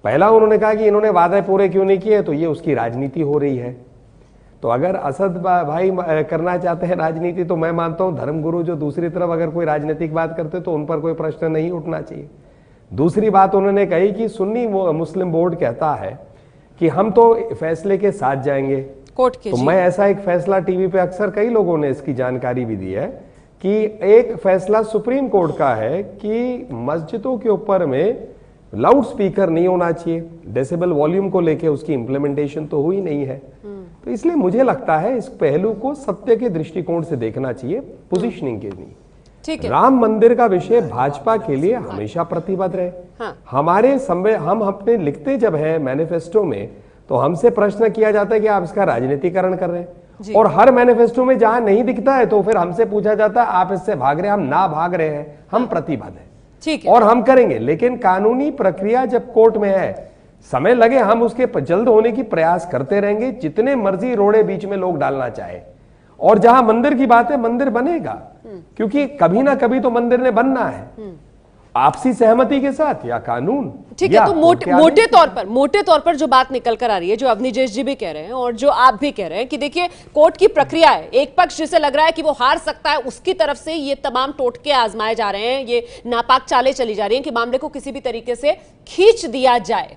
पहला, उन्होंने कहा कि इन्होंने वादे पूरे क्यों नहीं किए, तो ये उसकी राजनीति हो रही है। तो अगर असद भाई करना चाहते हैं राजनीति, तो मैं मानता हूं धर्मगुरु जो दूसरी तरफ अगर कोई राजनीतिक बात करते तो उन पर कोई प्रश्न नहीं उठना चाहिए। दूसरी बात उन्होंने कही कि सुन्नी मुस्लिम बोर्ड कहता है कि हम तो फैसले के साथ जाएंगे कोर्ट के। तो मैं ऐसा एक फैसला टीवी पे अक्सर कई लोगों ने इसकी जानकारी भी दी है कि एक फैसला सुप्रीम कोर्ट का है कि मस्जिदों के ऊपर में लाउड स्पीकर नहीं होना चाहिए। डेसिबल वॉल्यूम को लेके उसकी इंप्लीमेंटेशन तो हुई नहीं है। तो इसलिए मुझे लगता है इस पहलू को सत्य के दृष्टिकोण से देखना चाहिए, पोजीशनिंग के नहीं। ठीक है। राम मंदिर का विषय भाजपा के लिए हमेशा प्रतिबद्ध रहे। हम अपने लिखते जब है मैनिफेस्टो में, तो हमसे प्रश्न किया जाता है कि आप इसका राजनीतिकरण कर रहे हैं, और हर मैनिफेस्टो में जहां नहीं दिखता है तो फिर हमसे पूछा जाता है आप इससे भाग रहे हैं। हम ना भाग रहे हैं, हम प्रतिबद्ध हैं, ठीक है, और हम करेंगे। लेकिन कानूनी प्रक्रिया जब कोर्ट में है, समय लगे हम उसके जल्द होने की प्रयास करते रहेंगे, जितने मर्जी रोड़े बीच में लोग डालना चाहे। और जहां मंदिर की बात है, मंदिर बनेगा, क्योंकि कभी ना कभी तो मंदिर ने बनना है, आपसी सहमति के साथ या कानून। ठीक है। तो मोटे तौर पर जो बात निकल कर आ रही है, जो अवनीजेश जी भी कह रहे हैं और जो आप भी कह रहे हैं कि देखिए कोर्ट की प्रक्रिया है, एक पक्ष जिसे लग रहा है कि वो हार सकता है, उसकी तरफ से ये तमाम टोटके आजमाए जा रहे हैं, ये नापाक चालें चली जा रही हैं कि मामले को किसी भी तरीके से खींच दिया जाए।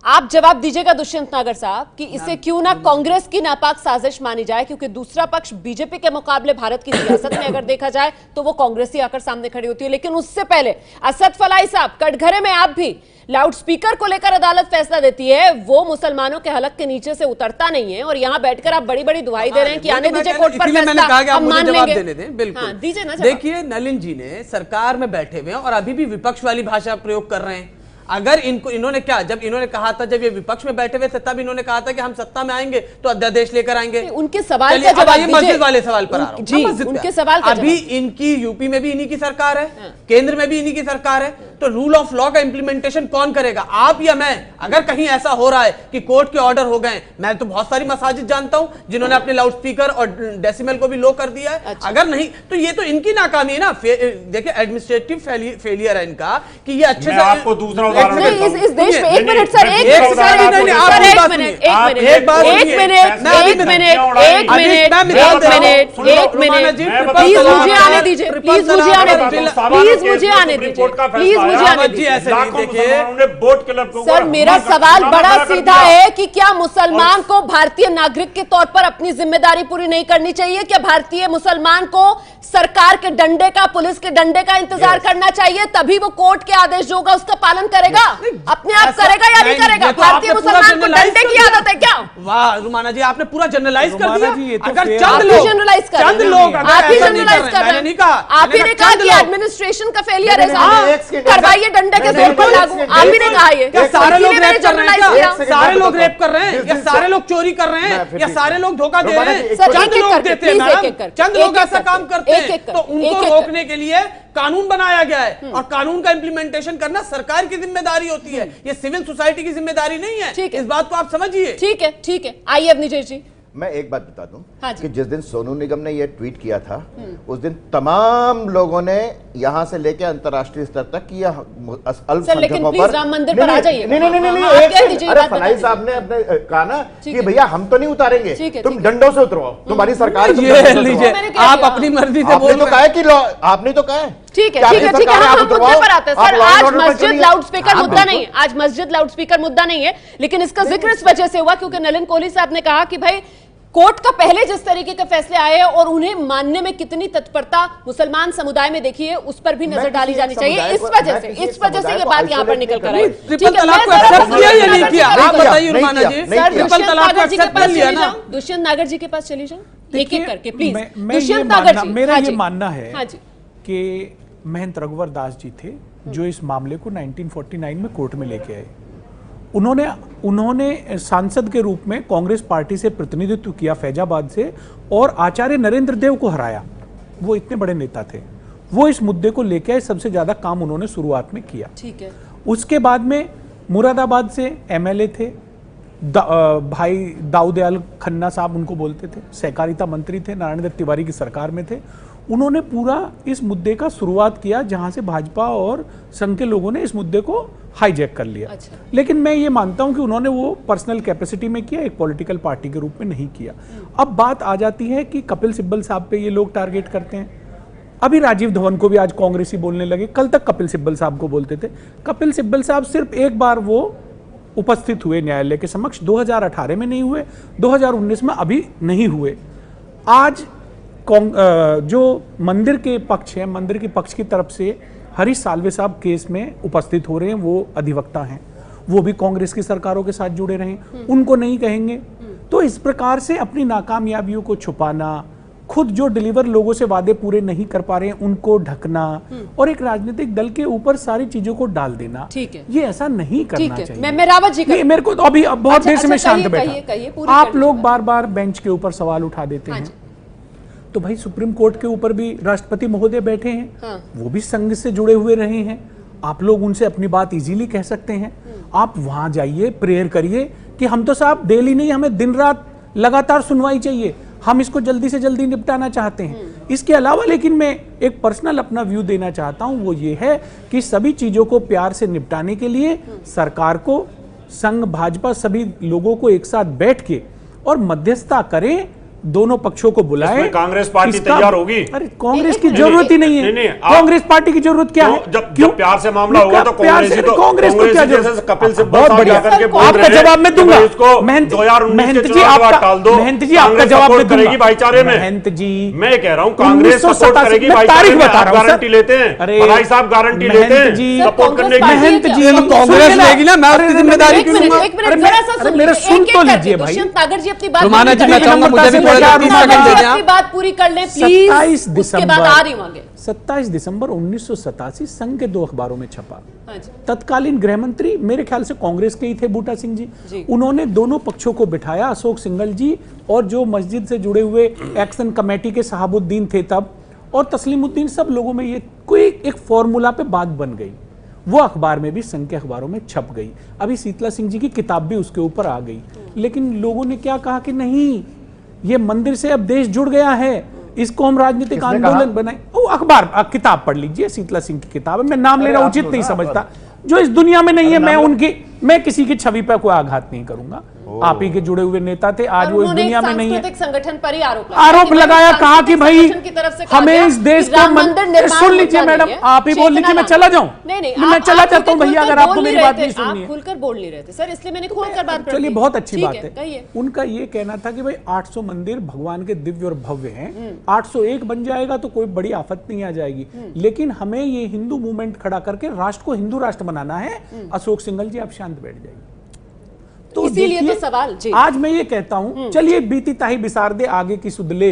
आप जवाब दीजिएगा दुष्यंत नागर साहब कि इसे क्यों ना कांग्रेस की नापाक साजिश मानी जाए, क्योंकि दूसरा पक्ष बीजेपी के मुकाबले भारत की सियासत में अगर देखा जाए तो वो कांग्रेस ही आकर सामने खड़ी होती है। लेकिन उससे पहले असद फलाई साहब, कटघरे में आप भी लाउड स्पीकर को लेकर अदालत फैसला देती है, वो मुसलमानों के हलक के नीचे से उतरता नहीं है, और यहाँ बैठकर आप बड़ी बड़ी दुहाई दे रहे हैं कि आने दीजिए कोर्ट पर फैसला, हम मान लेंगे। बिल्कुल दीजिए ना। देखिए, नलिन जी ने सरकार में बैठे हुए हैं और अभी भी विपक्ष वाली भाषा प्रयोग कर रहे हैं। अगर इन्होंने क्या, जब इन्होंने कहा था, जब ये विपक्ष में बैठे हुए थे, तब इन्होंने कहा था कि हम सत्ता में आएंगे तो अध्यादेश लेकर आएंगे। उनके सवाल का जवाब दीजिए। मस्जिद वाले सवाल पर आ रहा हूं जी, उनके सवाल का अभी इनकी यूपी में भी इन्हीं की सरकार है, केंद्र में भी इन्हीं की सरकार है, तो रूल ऑफ लॉ का इंप्लीमेंटेशन कौन करेगा, आप या मैं? अगर कहीं ऐसा हो रहा है कि कोर्ट के ऑर्डर हो गए, मैं तो बहुत सारी मसाजिद जानता हूं जिन्होंने अपने लाउड स्पीकर और डेसिमल को भी लो कर दिया है। अगर नहीं तो ये तो इनकी नाकामी है ना। देखिए एडमिनिस्ट्रेटिव फेलियर है इनका कि ये अच्छे से आपको दूसरा उदाहरण देता हूं। इस देश में एक मिनट सर, प्लीज मुझे आने दीजिए, प्लीज मुझे आने दीजिए, प्लीज मुझे आने दीजिए, प्लीज मुझे आने दीजिए। सर मेरा सवाल बड़ा सीधा है कि क्या मुसलमान को भारतीय नागरिक के तौर पर अपनी जिम्मेदारी पूरी नहीं करनी चाहिए? क्या भारतीय मुसलमान को सरकार के डंडे का, पुलिस के डंडे का इंतजार करना चाहिए, तभी वो कोर्ट के आदेश जो होगा उसका पालन करेगा? अपने आप करेगा या नहीं करेगा? भारतीय मुसलमान को डंडे की आदत है क्या? वाह रुमाना जी, आपने पूरा जनरलाइज कर दिया। अगर चंद लोग जनरलाइज कर चंद लोग आप ही जनरलाइज कर रहे हैं। आप ही ने कहा कि एडमिनिस्ट्रेशन का फेलियर है, करवाइए डंडे के जोर पर लागू। आप ही ने कहा ये। क्या सारे लोग रेप कर रहे हैं? सारे लोग रेप कर रहे हैं या सारे लोग चोरी कर रहे हैं या सारे लोग धोखा दे रहे हैं? चंद लोग देते हैं मैडम, चंद लोग ऐसा काम करते हैं, तो उनको रोकने के लिए कानून बनाया गया है और कानून का इंप्लीमेंटेशन करना सरकार की जिम्मेदारी होती है, ये सिविल सोसाइटी की जिम्मेदारी नहीं है। इस बात को आप समझिए। ठीक है, ठीक है। आइए अवनीश जी, मैं एक बात बता दूं कि जिस दिन सोनू निगम ने यह ट्वीट किया था, उस दिन तमाम लोगों ने यहां से लेकर अंतर्राष्ट्रीय स्तर तक किया अल्पसंख्यकों पर राम मंदिर पर आ जाइए। नहीं, अरे फलाई साहब ने अपने कहा ना कि भैया हम तो नहीं उतारेंगे, तुम डंडों से उतरवाओ, तुम्हारी सरकार लीजिए, आप अपनी मर्जी से बोल रहे हैं कि आपने तो कहा है। ठीक है, ठीक है, ठीक है, हम मुद्दे पर आते हैं सर। आज मस्जिद लाउड स्पीकर मुद्दा नहीं है, आज मस्जिद लाउड स्पीकर मुद्दा नहीं है, लेकिन इसका जिक्र इस वजह से हुआ क्योंकि नलिन कोहली साहब ने कहा कि भाई कोर्ट का पहले जिस तरीके के फैसले आए हैं और उन्हें मानने में कितनी तत्परता मुसलमान समुदाय में देखी है, उस पर भी नजर डाली जानी चाहिए। इस वजह से ये बात यहाँ पर निकल कर आई। ट्रिपल तलाक को एक्सेप्ट किया या नहीं किया, आप बताइए रुमाना जी। ट्रिपल तलाक को एक्सेप्ट कर लिया ना? दुष्यंत नागर जी के पास चली जाओ एक एक करके प्लीज। दुष्यंत नागर जी, मेरा ये मानना है कि महंत रघुवर दास जी थे जो इस मामले को 1949 में कोर्ट में लेके आए। उन्होंने सांसद के रूप में कांग्रेस पार्टी से प्रतिनिधित्व किया फैजाबाद से और आचार्य नरेंद्र देव को हराया। वो इतने बड़े नेता थे, वो इस मुद्दे को लेके आए, सबसे ज्यादा काम उन्होंने शुरुआत में किया। ठीक है। उसके बाद में मुरादाबाद से एमएलए थे भाई दाऊदयाल खन्ना साहब, उनको बोलते थे, सहकारिता मंत्री थे, नारायण दत्त तिवारी की सरकार में थे। उन्होंने पूरा इस मुद्दे का शुरुआत किया जहां से भाजपा और संघ के लोगों ने इस मुद्दे को हाईजैक कर लिया। अच्छा। लेकिन मैं ये मानता हूं कि उन्होंने वो पर्सनल कैपेसिटी में किया, एक पॉलिटिकल पार्टी के रूप में नहीं किया। अब बात आ जाती है कि कपिल सिब्बल साहब पे ये लोग टारगेट करते हैं। अभी राजीव धवन को भी आज कांग्रेसी बोलने लगे, कल तक कपिल सिब्बल साहब को बोलते थे। कपिल सिब्बल साहब सिर्फ एक बार वो उपस्थित हुए न्यायालय के समक्ष, 2018 में नहीं हुए, 2019 में अभी नहीं हुए। आज जो मंदिर के पक्ष है, मंदिर के पक्ष की तरफ से हरीश साल्वे साहब केस में उपस्थित हो रहे हैं, वो अधिवक्ता हैं, वो भी कांग्रेस की सरकारों के साथ जुड़े रहे, उनको नहीं कहेंगे। तो इस प्रकार से अपनी नाकामयाबियों को छुपाना, खुद जो डिलीवर लोगों से वादे पूरे नहीं कर पा रहे हैं उनको ढकना और एक राजनीतिक दल के ऊपर सारी चीजों को डाल देना, ये ऐसा नहीं करना चाहिए। मैं रावत जी का मेरे को तो अभी बहुत देर से मैं शांत बैठा, आप लोग बार बार बेंच के ऊपर सवाल उठा देते हैं। तो भाई सुप्रीम कोर्ट के ऊपर भी राष्ट्रपति महोदय बैठे हैं, वो भी संघ से जुड़े हुए रहे हैं, आप लोग उनसे अपनी बात इजीली कह सकते हैं। आप वहां जाइए, प्रेयर करिए कि हम तो साहब डेली नहीं, हमें दिन रात लगातार सुनवाई चाहिए, हम इसको जल्दी से जल्दी निपटाना चाहते हैं। इसके अलावा लेकिन मैं एक पर्सनल अपना व्यू देना चाहता हूं, वो ये है कि सभी चीजों को प्यार से निपटाने के लिए सरकार को, संघ, भाजपा, सभी लोगों को एक साथ बैठ के और मध्यस्थता करें, दोनों पक्षों को बुलाएं। कांग्रेस पार्टी तैयार होगी? अरे कांग्रेस की जरूरत ही नहीं है। कांग्रेस पार्टी की जरूरत क्या है? जब प्यार से मामला होगा तो कांग्रेस को क्या जरूरत? कपिल सिब्बल बहुत बढ़िया, आपका जवाब मैं दूंगा। महंत जी आपका जवाब मैं दूंगा भाईचारे में। महंत जी मैं कह रहा हूँ कांग्रेस सपोर्ट करेगी, तारीख बता रहा हूँ, गारंटी लेते हैं, भाई साहब गारंटी लेते हैं सपोर्ट करने की। महंत जी कांग्रेस लेगी ना, मैं अपनी जिम्मेदारी क्यों लूंगा? मेरा सुन तो लीजिए भाई। नागर जी अपनी बात, रुमाना जी मैं चाहूंगा मुझे भी अपनी बात पूरी कर लें प्लीज, उसके बाद आ रही होंगे। 27 दिसंबर 1987 संघ के 2 अखबारों में छपा। हाँ जी। तत्कालीन गृह मंत्री मेरे ख्याल से कांग्रेस के ही थे, बूटा सिंह जी। उन्होंने दोनों पक्षों को बिठाया, अशोक सिंघल जी और जो मस्जिद से जुड़े हुए एक्शन कमेटी के शहाबुद्दीन थे तब, और तस्लीमुद्दीन, सब लोगों में ये कोई एक फॉर्मूला पे बात बन गई। वो अखबार में भी, संघ के अखबारों में छप गई। अभी शीतला सिंह जी की किताब भी उसके ऊपर आ गई। लेकिन लोगों ने क्या कहा कि नहीं, ये मंदिर से अब देश जुड़ गया है, इसको हम राजनीतिक आंदोलन बनाए। वो अखबार किताब पढ़ लीजिए, शीतला सिंह की किताब है। मैं नाम लेना उचित नहीं समझता, जो इस दुनिया में नहीं है। मैं किसी की छवि पर कोई आघात नहीं करूंगा। आप ही के जुड़े हुए नेता थे, आज वो इस दुनिया में नहीं है। संगठन पर ही आरोप लगाया, कहा कि भाई हमें इस देश को सुन लीजिए मैडम, आप ही बोल लीजिए, मैं चला जाऊं। नहीं, मैं चला जाता हूं भैया, अगर आपको मेरी बात नहीं सुननी है। खुलकर बोल नहीं रहे थे सर, इसलिए मैंने खुलकर बात कर ली। चलिए, बहुत अच्छी बात है। उनका ये कहना था कि भाई 800 मंदिर भगवान के दिव्य और भव्य हैं, 801 बन जाएगा तो कोई बड़ी आफत नहीं आ जाएगी, लेकिन हमें ये हिंदू मूवमेंट खड़ा करके राष्ट्र को हिंदू राष्ट्र बनाना है। अशोक सिंघल जी, आप शांत बैठ जाइए। तो इसीलिए तो सवाल जी। आज मैं ये कहता हूं, चलिए बीती ताही बिसार दे आगे की सुधले,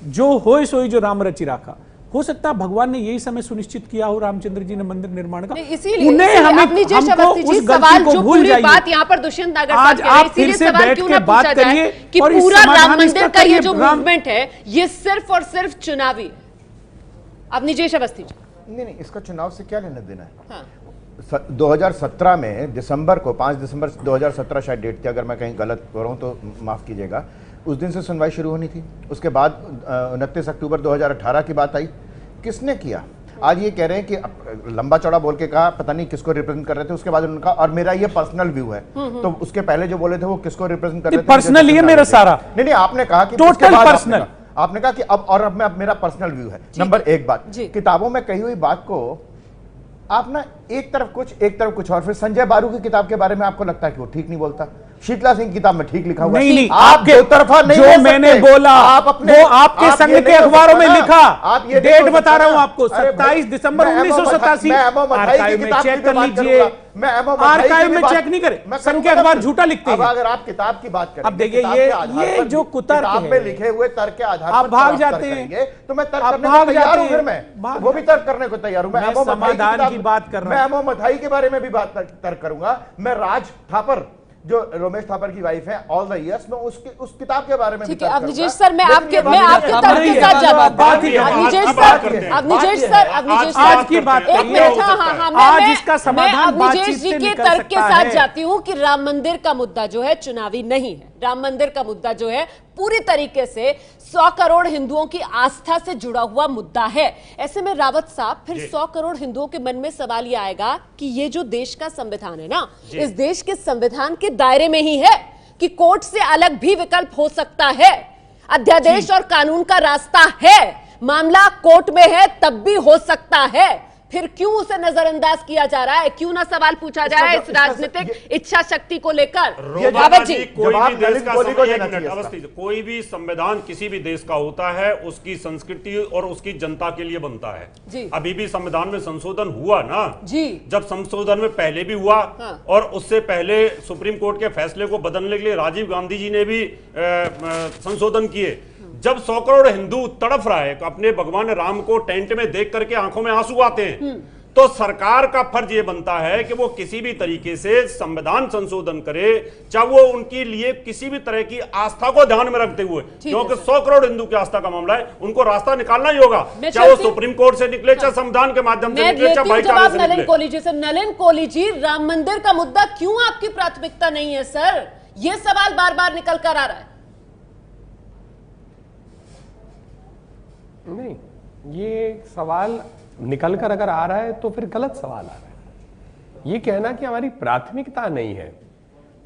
जो होए सोई जो राम रचि राखा। हो सकता है भगवान ने यही समय सुनिश्चित किया हो रामचंद्र जी ने मंदिर निर्माण का। इसीलिए हमको उस गलती को भूल जाइए। बात यहाँ पर दुष्यंत नागर आज आप फिर से बैठ के बात करिए कि पूरा राम मंदिर का ये जो मूवमेंट है, ये सिर्फ और सिर्फ चुनावी। अब निजेश अवस्थी नहीं, इसका चुनाव से क्या लेना देना है? 2017 में दिसंबर को, 5 दिसंबर 2017 शायद डेट थी, अगर मैं कहीं गलत कर रहा हूं तो माफ कीजिएगा, उस दिन से सुनवाई शुरू होनी थी। उसके बाद 29 अक्टूबर 2018 की बात आई। किसने किया? आज ये कह रहे हैं कि लंबा चौड़ा बोल के कहा, पता नहीं किसको रिप्रेजेंट कर रहे थे। उसके बाद उनका, और मेरा ये पर्सनल व्यू है, तो उसके पहले जो बोले थे वो किसको रिप्रेजेंट कर रहे थे? पर्सनल है मेरा सारा। नहीं, आपने कहा कि टोटल पर्सनल, आपने कहा कि अब मेरा पर्सनल व्यू है। नंबर 1 बात, किताबों में कही हुई बात को आप ना एक तरफ कुछ और फिर संजय बारू की किताब के बारे में आपको लगता है कि वो ठीक नहीं बोलता। शीतला सिंह की किताब में ठीक लिखा हुआ है। नहीं, आपके दो तरफा नहीं, जो मैंने बोला आप अपने, वो आपके संघ के अखबारों में लिखा। आप ये डेट बता रहा हूं आपको, 27 दिसंबर 1987। आर्काइव में चेक कर लीजिए, आर्काइव में चेक नहीं करे, संघ के अखबार झूठा लिखते हैं। अगर आप किताब की बात करें, अब देखिए ये जो कुतर्क में लिखे हुए तर्क के आधार पर आप भाग जाते हैं, तो मैं तर्क करने को तैयार हूं। फिर मैं वो भी तर्क करने को तैयार हूं। मैं समाधान की बात कर रहा हूं, मैं मथाई के बारे में भी बात तर्क करूंगा। मैं राज थापर, जो रमेश थापर की वाइफ है, ऑल द इयर्स, मैं उस किताब के बारे में ठीक है। अब निजेश सर, मैं आपके तर्क के साथ जाता हूं। निजेश सर, आज की बात, एक मिनट, आज इसका समाधान निजेश जी के तर्क के साथ जाती हूं कि राम मंदिर का मुद्दा जो है चुनावी नहीं है। राम मंदिर का मुद्दा जो है पूरी तरीके से 100 करोड़ हिंदुओं की आस्था से जुड़ा हुआ मुद्दा है। ऐसे में रावत साहब, फिर 100 करोड़ हिंदुओं के मन में सवाल ये आएगा कि ये जो देश का संविधान है ना, इस देश के संविधान के दायरे में ही है कि कोर्ट से अलग भी विकल्प हो सकता है, अध्यादेश और कानून का रास्ता है, मामला कोर्ट में है तब भी हो सकता है। फिर क्यों उसे नजरअंदाज किया जा रहा है? क्यों ना सवाल पूछा जाए इस राजनीतिक इच्छा शक्ति को लेकर? कोई भी संविधान किसी भी देश का होता है, उसकी संस्कृति और उसकी जनता के लिए बनता है जी। अभी भी संविधान में संशोधन हुआ ना जी, जब संशोधन में पहले भी हुआ और उससे पहले सुप्रीम कोर्ट के फैसले को बदलने के लिए राजीव गांधी जी ने भी संशोधन किए। जब 100 करोड़ हिंदू तड़फ रहा है, अपने भगवान राम को टेंट में देख करके आंखों में आंसू आते हैं, तो सरकार का फर्ज यह बनता है कि वो किसी भी तरीके से संविधान संशोधन करे, चाहे वो उनके लिए किसी भी तरह की आस्था को ध्यान में रखते हुए, क्योंकि 100 करोड़ हिंदू की आस्था का मामला है, उनको रास्ता निकालना ही होगा, चाहे वो सुप्रीम कोर्ट से निकले, चाहे संविधान के माध्यम से निकले, चाहे भाईचारे से निकले। नलिन कोहली जी, राम मंदिर का मुद्दा क्यों आपकी प्राथमिकता नहीं है सर? ये सवाल बार बार निकल कर आ रहा है। नहीं, ये सवाल निकल कर अगर आ रहा है तो फिर गलत सवाल आ रहा है। ये कहना कि हमारी प्राथमिकता नहीं है,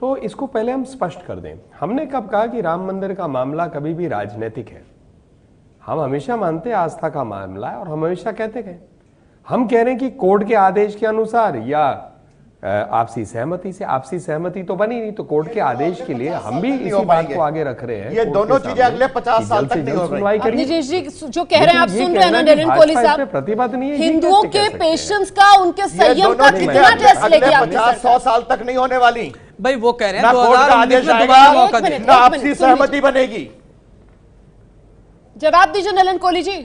तो इसको पहले हम स्पष्ट कर दें। हमने कब कहा कि राम मंदिर का मामला कभी भी राजनीतिक है? हम हमेशा मानते हैं आस्था का मामला है और हम हमेशा कहते गए। हम कह रहे हैं कि कोर्ट के आदेश के अनुसार या आपसी सहमति तो बनी नहीं, तो कोर्ट के आदेश के लिए हम भी इसी बात को आगे रख रहे हैं। ये दोनों चीजें अगले 50 साल तक नहीं हो रही। निजेश जी जो कह रहे हैं, आप सुन रहे हैं ना नलिन कोहली साहब, प्रतिबद्ध नहीं है। हिंदुओं के पेशेंस का, उनके संयम का कितना टेस्ट लेगी आपने? 50-100 साल तक नहीं होने वाली। भाई वो कह रहे हैं 2019 में दोबारा मौका देना, आपसी सहमति बनेगी। जवाब दीजिए नलिन कोहली जी।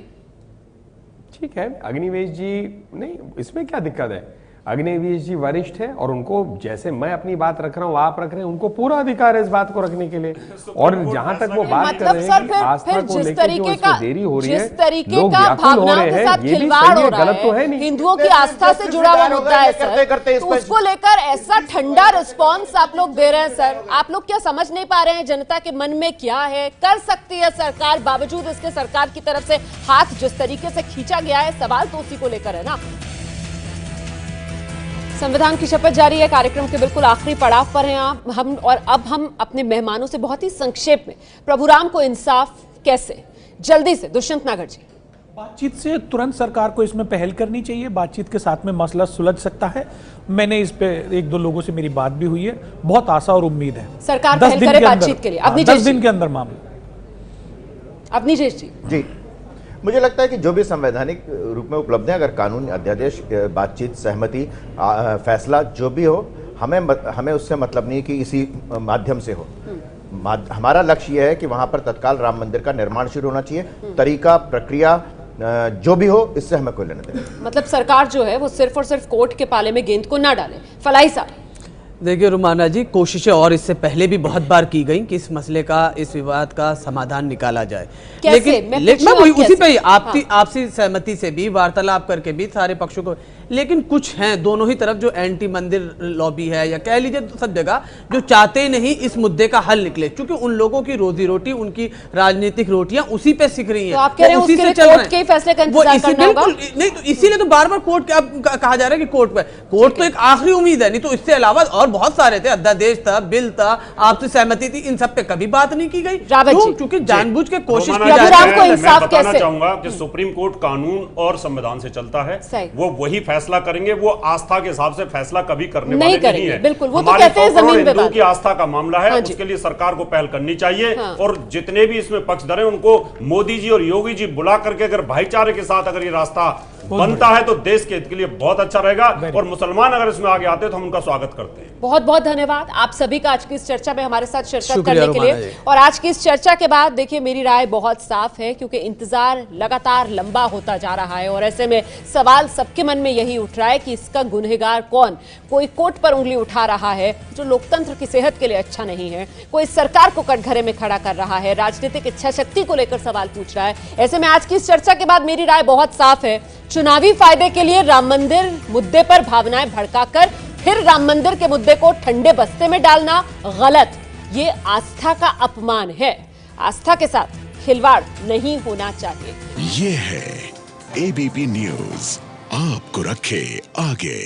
ठीक है, अग्निवेश जी नहीं, इसमें क्या दिक्कत है? अग्निवेश जी वरिष्ठ है और उनको जैसे मैं अपनी बात रख रहा हूँ आप रख रहे हैं, उनको पूरा अधिकार है इस बात को रखने के लिए। और जहां तक वो बात कर रहे हैं कि आस्था को लेकर जो इसमें देरी हो रही है, लोग व्याकुल हो रहे हैं, ये भी सही है, गलत तो है नहीं। हिंदुओं की आस्था से जुड़ा हुआ मुद्दा है सर, तो उसको लेकर ऐसा ठंडा रिस्पॉन्स आप लोग दे रहे हैं सर। आप लोग क्या समझ नहीं पा रहे हैं जनता के मन में क्या है? कर सकती है सरकार, बावजूद इसके सरकार की तरफ से हाथ जिस तरीके से खींचा गया है, सवाल तो उसी को लेकर है ना। संविधान की शपथ जारी है, कार्यक्रम के बिल्कुल आखिरी पड़ाव पर हैं हम, और अब हम अपने मेहमानों से बहुत ही संक्षेप में प्रभु राम को इंसाफ कैसे, जल्दी से दुष्यंत नागर जी। बातचीत से तुरंत सरकार को इसमें पहल करनी चाहिए, बातचीत के साथ में मसला सुलझ सकता है। मैंने इस पे एक दो लोगों से मेरी बात भी हुई है, बहुत आशा और उम्मीद है सरकार पहल करे बातचीत के लिए। 10 दिन के अंदर मामला। अवनीश जी। मुझे लगता है कि जो भी संवैधानिक रूप में उपलब्ध है, अगर कानून, अध्यादेश, बातचीत, सहमति, फैसला जो भी हो, हमें उससे मतलब नहीं कि इसी माध्यम से हो। हमारा लक्ष्य यह है कि वहां पर तत्काल राम मंदिर का निर्माण शुरू होना चाहिए। तरीका, प्रक्रिया जो भी हो, इससे हमें कोई लेना देना। मतलब सरकार जो है वो सिर्फ और सिर्फ कोर्ट के पाले में गेंद को ना डाले। फलाही साहब। देखिए रुमाना जी, कोशिशें और इससे पहले भी बहुत बार की गई कि इस मसले का, इस विवाद का समाधान निकाला जाए। लेकिन मैं वही उसी पे ही आपसी सहमति से भी, वार्तालाप करके भी सारे पक्षों को, लेकिन कुछ हैं दोनों ही तरफ जो एंटी मंदिर लॉबी है या कह लीजिए सब जगह, जो चाहते ही नहीं इस मुद्दे का हल निकले, क्योंकि उन लोगों की रोजी रोटी, उनकी राजनीतिक रोटियां उसी पे सिक रही हैं। तो आप कह रहे हैं उसके लिए कोर्ट के फैसले का इंतजार करना होगा? नहीं, तो इसीलिए तो बार बार कोर्ट कहा जा रहा है कि कोर्ट तो एक आखिरी उम्मीद है, नहीं तो इससे अलावा और बहुत सारे थे, अध्यादेश था, बिल था, आपसी सहमति थी, इन सब पे कभी बात नहीं की गई, क्योंकि जानबूझ के कोशिश की जा रही है। मैं बताना चाहूंगा कि सुप्रीम कोर्ट कानून और संविधान से चलता है, वो वही फैसला करेंगे, वो आस्था के हिसाब से फैसला कभी करने वाले नहीं है। बिल्कुल, वो तो कहते हैं जमीन पे बात। की आस्था का मामला है, उसके लिए सरकार को पहल करनी चाहिए। और जितने भी इसमें पक्षधर हैं, उनको मोदी जी और योगी जी बुला करके अगर भाईचारे के साथ अगर ये रास्ता बनता है तो देश के हित के लिए बहुत अच्छा रहेगा। और मुसलमान अगर इसमें आगे आते हैं तो हम उनका स्वागत करते हैं। बहुत बहुत धन्यवाद आप सभी का आज की इस चर्चा में हमारे साथ शिरकत करने के लिए। और आज की इस चर्चा के बाद देखिए मेरी राय बहुत साफ है, क्योंकि इंतजार लगातार लंबा होता जा रहा है और ऐसे में सवाल सबके मन में यही उठ रहा है कि इसका गुनहगार कौन। कोई कोर्ट पर उंगली उठा रहा है जो लोकतंत्र की सेहत के लिए अच्छा नहीं है, कोई सरकार को कटघरे में खड़ा कर रहा है, राजनीतिक इच्छा शक्ति को लेकर सवाल पूछ रहा है। ऐसे में आज की इस चर्चा के बाद मेरी राय बहुत साफ है, चुनावी फायदे के लिए राम मंदिर मुद्दे पर भावनाएं भड़काकर फिर राम मंदिर के मुद्दे को ठंडे बस्ते में डालना गलत, ये आस्था का अपमान है। आस्था के साथ खिलवाड़ नहीं होना चाहिए। ये है एबीपी न्यूज़, आपको रखे आगे।